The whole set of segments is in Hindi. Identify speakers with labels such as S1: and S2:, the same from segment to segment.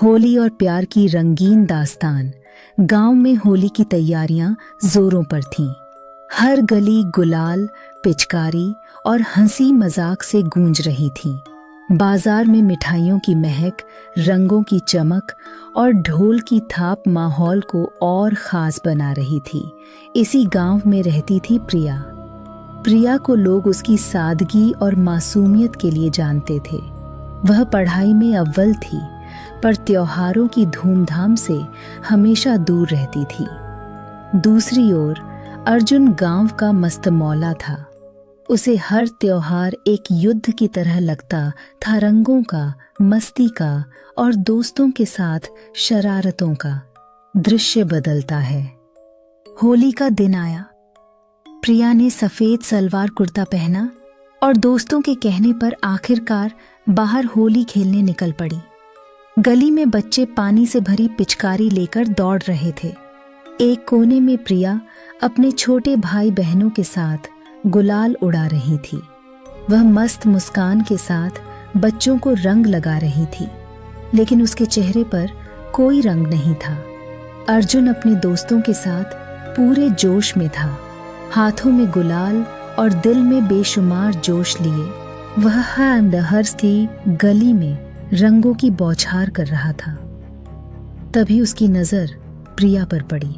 S1: होली और प्यार की रंगीन दास्तान। गांव में होली की तैयारियां जोरों पर थीं। हर गली गुलाल, पिचकारी और हंसी मजाक से गूंज रही थी। बाजार में मिठाइयों की महक, रंगों की चमक और ढोल की थाप माहौल को और खास बना रही थी। इसी गांव में रहती थी प्रिया। प्रिया को लोग उसकी सादगी और मासूमियत के लिए जानते थे। वह पढ़ाई में अव्वल थी, पर त्योहारों की धूमधाम से हमेशा दूर रहती थी। दूसरी ओर अर्जुन गांव का मस्तमौला था। उसे हर त्योहार एक युद्ध की तरह लगता था, रंगों का, मस्ती का और दोस्तों के साथ शरारतों का। दृश्य बदलता है। होली का दिन आया। प्रिया ने सफेद सलवार कुर्ता पहना और दोस्तों के कहने पर आखिरकार बाहर होली खेलने निकल पड़ी। गली में बच्चे पानी से भरी पिचकारी लेकर दौड़ रहे थे। एक कोने में प्रिया अपने छोटे भाई बहनों के साथ गुलाल उड़ा रही थी। वह मस्त मुस्कान के साथ बच्चों को रंग लगा रही थी, लेकिन उसके चेहरे पर कोई रंग नहीं था। अर्जुन अपने दोस्तों के साथ पूरे जोश में था। हाथों में गुलाल और दिल में बेशुमार जोश लिए वह हर की गली में रंगों की बौछार कर रहा था। तभी उसकी नजर प्रिया पर पड़ी।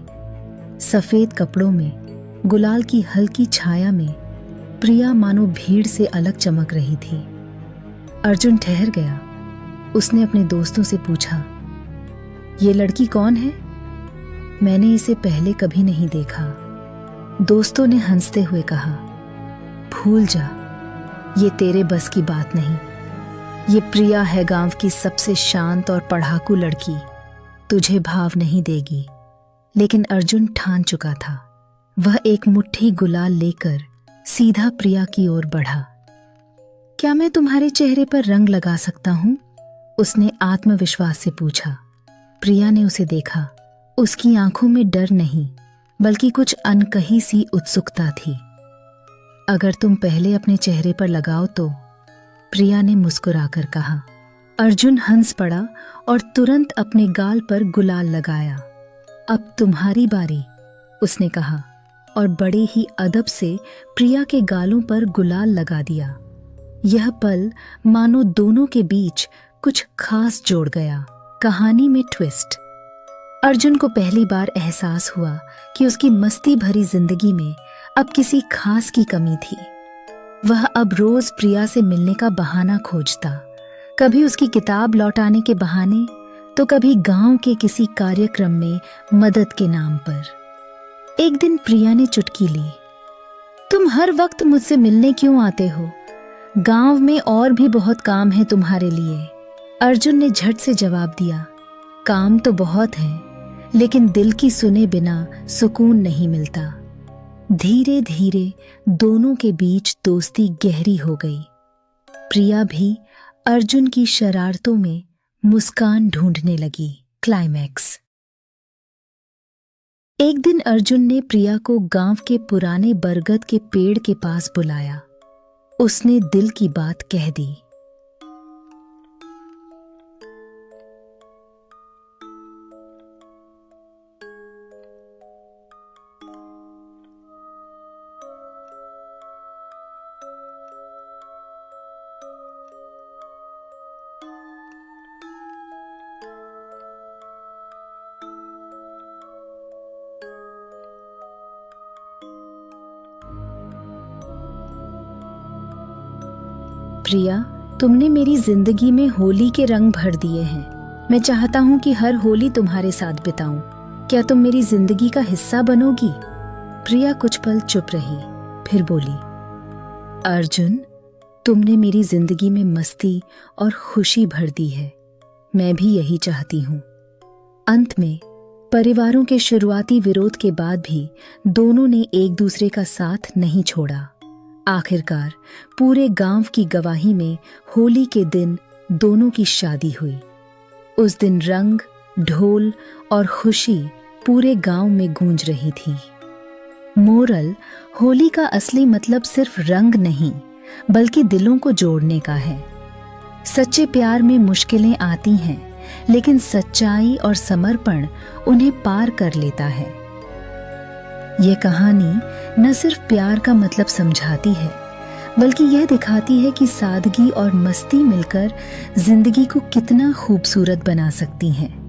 S1: सफेद कपड़ों में, गुलाल की हल्की छाया में प्रिया मानो भीड़ से अलग चमक रही थी। अर्जुन ठहर गया। उसने अपने दोस्तों से पूछा, ये लड़की कौन है? मैंने इसे पहले कभी नहीं देखा। दोस्तों ने हंसते हुए कहा, भूल जा, ये तेरे बस की बात नहीं। ये प्रिया है, गांव की सबसे शांत और पढ़ाकू लड़की। तुझे भाव नहीं देगी। लेकिन अर्जुन ठान चुका था। वह एक मुट्ठी गुलाल लेकर सीधा प्रिया की ओर बढ़ा। क्या मैं तुम्हारे चेहरे पर रंग लगा सकता हूं? उसने आत्मविश्वास से पूछा। प्रिया ने उसे देखा। उसकी आंखों में डर नहीं, बल्कि कुछ अनकही सी उत्सुकता थी। अगर तुम पहले अपने चेहरे पर लगाओ तो, प्रिया ने मुस्कुराकर कहा। अर्जुन हंस पड़ा और तुरंत अपने गाल पर गुलाल लगाया। अब तुम्हारी बारी, उसने कहा और बड़े ही अदब से प्रिया के गालों पर गुलाल लगा दिया। यह पल मानो दोनों के बीच कुछ खास जोड़ गया। कहानी में ट्विस्ट। अर्जुन को पहली बार एहसास हुआ कि उसकी मस्ती भरी जिंदगी में अब किसी खास की कमी थी। वह अब रोज प्रिया से मिलने का बहाना खोजता, कभी उसकी किताब लौटाने के बहाने, तो कभी गांव के किसी कार्यक्रम में मदद के नाम पर। एक दिन प्रिया ने चुटकी ली, तुम हर वक्त मुझसे मिलने क्यों आते हो? गांव में और भी बहुत काम है तुम्हारे लिए। अर्जुन ने झट से जवाब दिया, काम तो बहुत है, लेकिन दिल की सुने बिना सुकून नहीं मिलता। धीरे धीरे दोनों के बीच दोस्ती गहरी हो गई। प्रिया भी अर्जुन की शरारतों में मुस्कान ढूंढने लगी। क्लाइमैक्स। एक दिन अर्जुन ने प्रिया को गांव के पुराने बरगद के पेड़ के पास बुलाया। उसने दिल की बात कह दी। प्रिया, तुमने मेरी जिंदगी में होली के रंग भर दिए हैं। मैं चाहता हूँ कि हर होली तुम्हारे साथ बिताऊं। क्या तुम मेरी जिंदगी का हिस्सा बनोगी? प्रिया कुछ पल चुप रही, फिर बोली, अर्जुन, तुमने मेरी जिंदगी में मस्ती और खुशी भर दी है। मैं भी यही चाहती हूँ। अंत में परिवारों के शुरुआती विरोध के बाद भी दोनों ने एक दूसरे का साथ नहीं छोड़ा। आखिरकार पूरे गांव की गवाही में होली के दिन दोनों की शादी हुई। उस दिन रंग, ढोल और खुशी पूरे गांव में गूंज रही थी। मोरल, होली का असली मतलब सिर्फ रंग नहीं, बल्कि दिलों को जोड़ने का है। सच्चे प्यार में मुश्किलें आती हैं, लेकिन सच्चाई और समर्पण उन्हें पार कर लेता है। यह कहानी न सिर्फ प्यार का मतलब समझाती है, बल्कि यह दिखाती है कि सादगी और मस्ती मिलकर जिंदगी को कितना खूबसूरत बना सकती हैं।